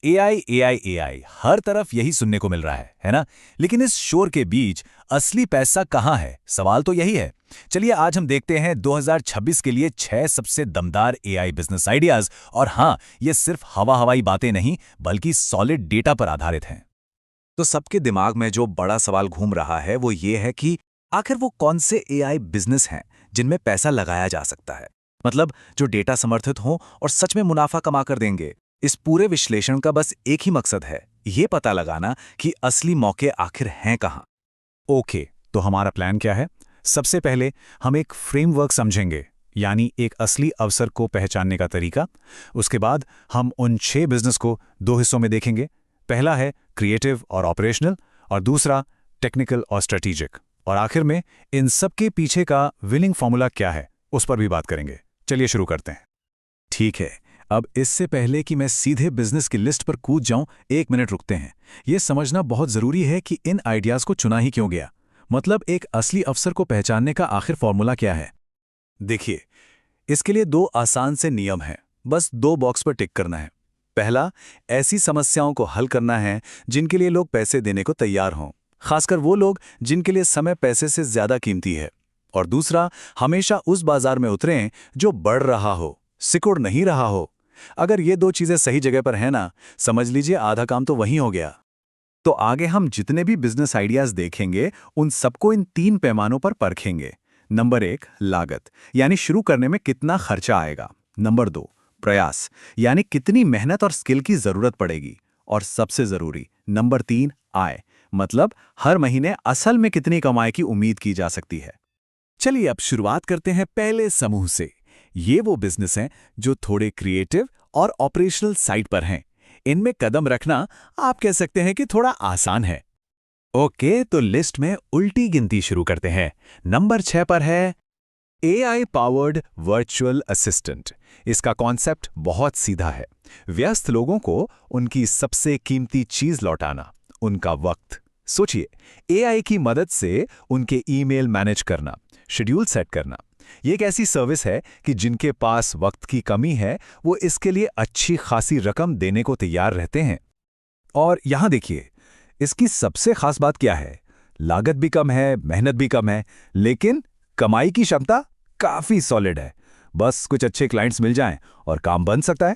AI AI AI हर तरफ यही सुनने को मिल रहा है ना। लेकिन इस शोर के बीच असली पैसा कहाँ है, सवाल तो यही है। चलिए आज हम देखते हैं 2026 के लिए 6 सबसे दमदार एआई बिजनेस आइडियाज। और हाँ, ये सिर्फ हवाई बातें नहीं बल्कि सॉलिड डेटा पर आधारित हैं। तो सबके दिमाग में जो बड़ा सवाल घूम रहा है वो ये है कि आखिर वो कौन से एआई बिजनेस हैं जिनमें पैसा लगाया जा सकता है, मतलब जो डेटा समर्थित हों और सच में मुनाफा कमा कर देंगे। इस पूरे विश्लेषण का बस एक ही मकसद है, ये पता लगाना कि असली मौके आखिर हैं कहाँ। ओके, तो हमारा प्लान क्या है? सबसे पहले हम एक फ्रेमवर्क समझेंगे, यानी एक असली अवसर को पहचानने का तरीका। उसके बाद हम उन 6 बिजनेस को 2 हिस्सों में देखेंगे। पहला है क्रिएटिव और ऑपरेशनल, और दूसरा टेक्निकल और स्ट्रेटेजिक। और आखिर में इन सब के पीछे का विनिंग फॉर्मूला क्या है, उस पर भी बात करेंगे। चलिए शुरू करते हैं। ठीक है, अब इससे पहले कि मैं सीधे बिजनेस की लिस्ट पर कूद जाऊं, 1 मिनट रुकते हैं। यह समझना बहुत जरूरी है कि इन आइडियाज को चुना ही क्यों गया, मतलब एक असली अवसर को पहचानने का आखिर फॉर्मूला क्या है। देखिए, इसके लिए 2 आसान से नियम हैं, बस 2 बॉक्स पर टिक करना है। पहला, ऐसी समस्याओं को हल करना है जिनके लिए लोग पैसे देने को तैयार हों, खासकर वो लोग जिनके लिए समय पैसे से ज्यादा कीमती है। और दूसरा, हमेशा उस बाजार में उतरें जो बढ़ रहा हो, सिकुड़ नहीं रहा हो। अगर ये 2 चीजें सही जगह पर हैं ना, समझ लीजिए आधा काम तो वहीं हो गया। तो आगे हम जितने भी बिजनेस आइडियाज देखेंगे उन सबको इन 3 पैमानों पर परखेंगे। नंबर 1, लागत, यानी शुरू करने में कितना खर्चा आएगा। नंबर 2, प्रयास, यानी कितनी मेहनत और स्किल की जरूरत पड़ेगी। और सबसे जरूरी नंबर 3, आय, मतलब हर महीने असल में कितनी कमाई की उम्मीद की जा सकती है। चलिए अब शुरुआत करते हैं पहले समूह से। ये वो बिजनेस हैं जो थोड़े क्रिएटिव और ऑपरेशनल साइड पर हैं। इनमें कदम रखना आप कह सकते हैं कि थोड़ा आसान है। ओके, तो लिस्ट में उल्टी गिनती शुरू करते हैं। नंबर 6 पर है एआई पावर्ड वर्चुअल असिस्टेंट। इसका कॉन्सेप्ट बहुत सीधा है, व्यस्त लोगों को उनकी सबसे कीमती चीज लौटाना, उनका वक्त। सोचिए, एआई की मदद से उनके ईमेल मैनेज करना, शेड्यूल सेट करना। ये एक ऐसी सर्विस है कि जिनके पास वक्त की कमी है वो इसके लिए अच्छी खासी रकम देने को तैयार रहते हैं। और यहां देखिए, इसकी सबसे खास बात क्या है? लागत भी कम है, मेहनत भी कम है, लेकिन कमाई की क्षमता काफी सॉलिड है। बस कुछ अच्छे क्लाइंट्स मिल जाएं और काम बन सकता है।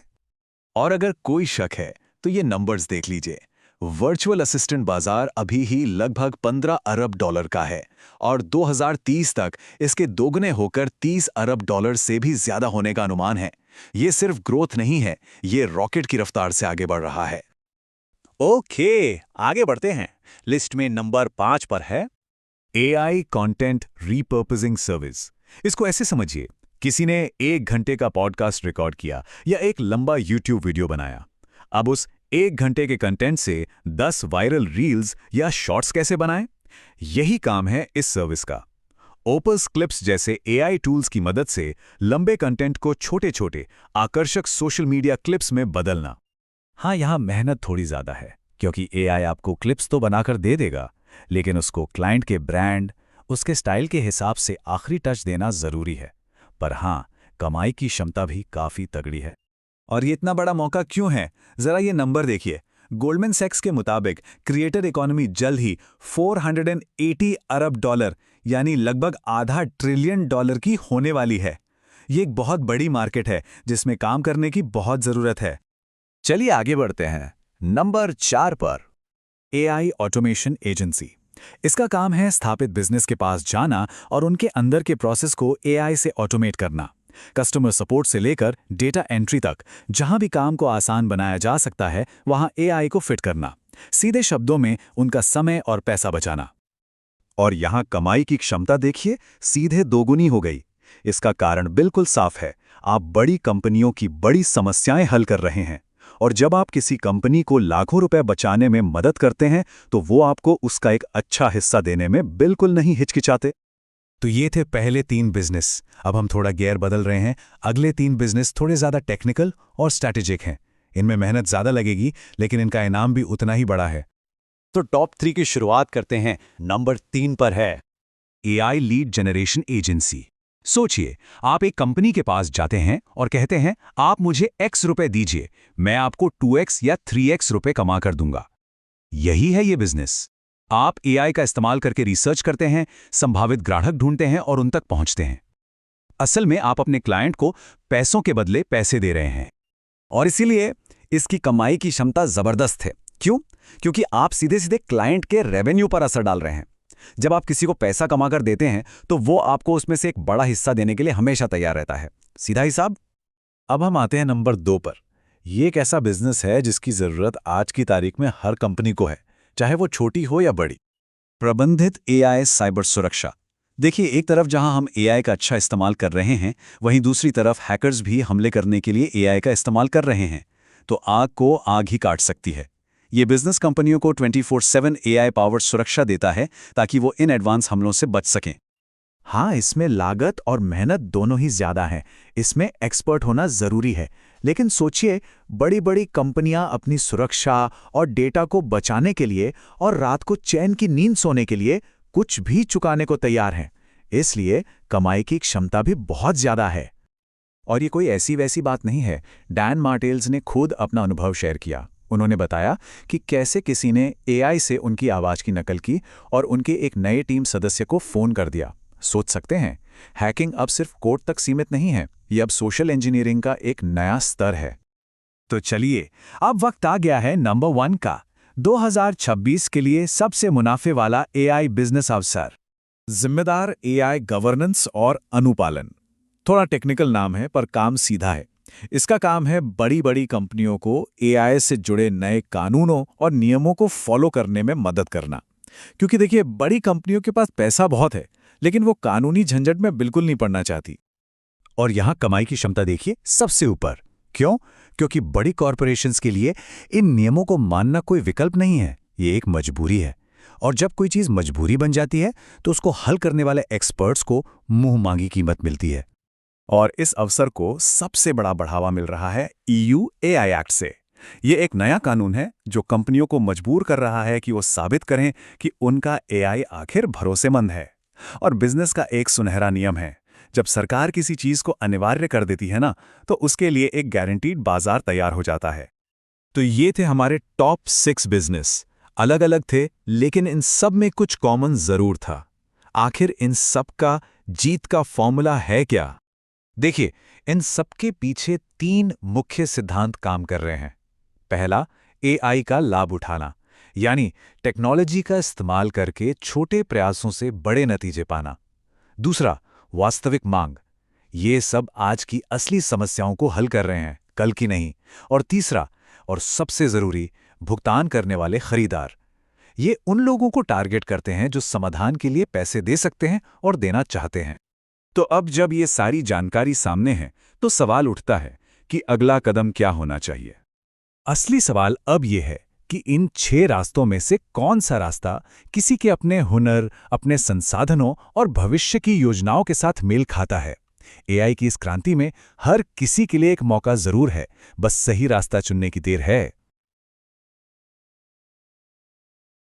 और अगर कोई शक है तो ये नंबर्स देख लीजिए। वर्चुअल असिस्टेंट बाजार अभी ही लगभग 15 अरब डॉलर का है और 2030 तक इसके दोगुने होकर 30 अरब डॉलर से भी ज्यादा होने का अनुमान है। ये सिर्फ ग्रोथ नहीं है, ये रॉकेट की रफ्तार से आगे बढ़ रहा है। ओके, आगे बढ़ते हैं। लिस्ट में नंबर 5 पर है एआई कंटेंट रीपर्पसिंग सर्विस। इसको ऐसे समझिए, किसी ने 1 घंटे का पॉडकास्ट रिकॉर्ड किया या एक लंबा यूट्यूब वीडियो बनाया। अब उस 1 घंटे के कंटेंट से 10 वायरल रील्स या शॉर्ट्स कैसे बनाएं? यही काम है इस सर्विस का। ओपस क्लिप्स जैसे एआई टूल्स की मदद से लंबे कंटेंट को छोटे छोटे आकर्षक सोशल मीडिया क्लिप्स में बदलना। हाँ, यहां मेहनत थोड़ी ज्यादा है, क्योंकि एआई आपको क्लिप्स तो बनाकर दे देगा, लेकिन उसको क्लाइंट के ब्रांड, उसके स्टाइल के हिसाब से आखिरी टच देना जरूरी है। पर हाँ, कमाई की क्षमता भी काफी तगड़ी है। और ये इतना बड़ा मौका क्यों है? जरा ये नंबर देखिए। गोल्डमैन सैक्स के मुताबिक क्रिएटर इकोनॉमी जल्द ही 480 अरब डॉलर, यानी लगभग आधा ट्रिलियन डॉलर की होने वाली है। ये एक बहुत बड़ी मार्केट है जिसमें काम करने की बहुत जरूरत है। चलिए आगे बढ़ते हैं। नंबर 4 पर एआई ऑटोमेशन एजेंसी। इसका काम है स्थापित बिजनेस के पास जाना और उनके अंदर के प्रोसेस को एआई से ऑटोमेट करना। कस्टमर सपोर्ट से लेकर डेटा एंट्री तक, जहां भी काम को आसान बनाया जा सकता है वहां एआई को फिट करना। सीधे शब्दों में उनका समय और पैसा बचाना। और यहां कमाई की क्षमता देखिए, सीधे दोगुनी हो गई। इसका कारण बिल्कुल साफ है, आप बड़ी कंपनियों की बड़ी समस्याएं हल कर रहे हैं। और जब आप किसी कंपनी को लाखों रुपए बचाने में मदद करते हैं तो वो आपको उसका एक अच्छा हिस्सा देने में बिल्कुल नहीं हिचकिचाते। तो ये थे पहले 3 बिजनेस। अब हम थोड़ा गियर बदल रहे हैं। अगले 3 बिजनेस थोड़े ज्यादा टेक्निकल और स्ट्रैटेजिक हैं। इनमें मेहनत ज्यादा लगेगी, लेकिन इनका इनाम भी उतना ही बड़ा है। तो टॉप 3 की शुरुआत करते हैं। नंबर 3 पर है एआई लीड जनरेशन एजेंसी। सोचिए, आप एक कंपनी के पास जाते हैं और कहते हैं आप मुझे X रुपए दीजिए, मैं आपको 2X या 3X रुपए कमा कर दूंगा। यही है ये बिजनेस। आप AI का इस्तेमाल करके रिसर्च करते हैं, संभावित ग्राहक ढूंढते हैं और उन तक पहुंचते हैं। असल में आप अपने क्लाइंट को पैसों के बदले पैसे दे रहे हैं। और इसीलिए इसकी कमाई की क्षमता जबरदस्त है। क्यों? क्योंकि आप सीधे सीधे क्लाइंट के रेवेन्यू पर असर डाल रहे हैं। जब आप किसी को पैसा कमाकर देते हैं तो वो आपको उसमें से एक बड़ा हिस्सा देने के लिए हमेशा तैयार रहता है। सीधा हिसाब। अब हम आते हैं नंबर 2 पर। ये एक ऐसा बिजनेस है जिसकी जरूरत आज की तारीख में हर कंपनी को है, चाहे वो छोटी हो या बड़ी। प्रबंधित AI साइबर सुरक्षा। देखिए, एक तरफ जहां हम AI का अच्छा इस्तेमाल कर रहे हैं, वहीं दूसरी तरफ हैकर्स भी हमले करने के लिए AI का इस्तेमाल कर रहे हैं। तो आग को आग ही काट सकती है। ये बिजनेस कंपनियों को 24/7 AI पावर्ड सुरक्षा देता है ताकि वो इन एडवांस हमलों से बच सकें। हाँ, इसमें लागत और मेहनत दोनों ही ज्यादा हैं। इसमें एक्सपर्ट होना जरूरी है। लेकिन सोचिए, बड़ी बड़ी कंपनियां अपनी सुरक्षा और डेटा को बचाने के लिए और रात को चैन की नींद सोने के लिए कुछ भी चुकाने को तैयार हैं। इसलिए कमाई की क्षमता भी बहुत ज्यादा है। और ये कोई ऐसी वैसी बात नहीं है। डैन मार्टेल्स ने खुद अपना अनुभव शेयर किया। उन्होंने बताया कि कैसे किसी ने AI से उनकी आवाज की नकल की और उनके एक नए टीम सदस्य को फोन कर दिया। सोच सकते हैं, हैकिंग अब सिर्फ कोड तक सीमित नहीं है, ये अब सोशल इंजीनियरिंग का एक नया स्तर है। तो चलिए, अब वक्त आ गया है नंबर 1 का। 2026 के लिए सबसे मुनाफे वाला AI बिजनेस अवसर। जिम्मेदार AI गवर्नेंस और अनुपालन। थोड़ा टेक्निकल नाम है पर काम सीधा है। इसका काम है बड़ी बड़ी कंपनियों को AI से जुड़े नए कानूनों और नियमों को फॉलो करने में मदद करना। क्योंकि देखिए, बड़ी कंपनियों के पास पैसा बहुत है, लेकिन वो कानूनी झंझट में बिल्कुल नहीं पड़ना चाहती। और यहां कमाई की क्षमता देखिए सबसे ऊपर। क्यों? क्योंकि बड़ी कॉरपोरेशंस के लिए इन नियमों को मानना कोई विकल्प नहीं है, ये एक मजबूरी है। और जब कोई चीज मजबूरी बन जाती है तो उसको हल करने वाले एक्सपर्ट्स को मुंह मांगी कीमत मिलती है। और इस अवसर को सबसे बड़ा बढ़ावा मिल रहा है EU AI एक्ट से। ये एक नया कानून है जो कंपनियों को मजबूर कर रहा है कि वो साबित करें कि उनका AI आखिर भरोसेमंद है। और बिजनेस का एक सुनहरा नियम है, जब सरकार किसी चीज को अनिवार्य कर देती है ना, तो उसके लिए एक गारंटीड बाजार तैयार हो जाता है। तो ये थे हमारे टॉप 6 बिजनेस। अलग अलग थे, लेकिन इन सब में कुछ कॉमन जरूर था। आखिर इन सब का जीत का फॉर्मूला है क्या? देखिए, इन सबके पीछे 3 मुख्य सिद्धांत काम कर रहे हैं। पहला, AI का लाभ उठाना, यानी टेक्नोलॉजी का इस्तेमाल करके छोटे प्रयासों से बड़े नतीजे पाना। दूसरा, वास्तविक मांग, ये सब आज की असली समस्याओं को हल कर रहे हैं, कल की नहीं। और तीसरा, और सबसे जरूरी, भुगतान करने वाले खरीदार। ये उन लोगों को टारगेट करते हैं जो समाधान के लिए पैसे दे सकते हैं और देना चाहते हैं। तो अब जब ये सारी जानकारी सामने है, तो सवाल उठता है कि अगला कदम क्या होना चाहिए। असली सवाल अब ये है कि इन 6 रास्तों में से कौन सा रास्ता किसी के अपने हुनर, अपने संसाधनों और भविष्य की योजनाओं के साथ मेल खाता है। AI की इस क्रांति में हर किसी के लिए एक मौका जरूर है, बस सही रास्ता चुनने की देर है।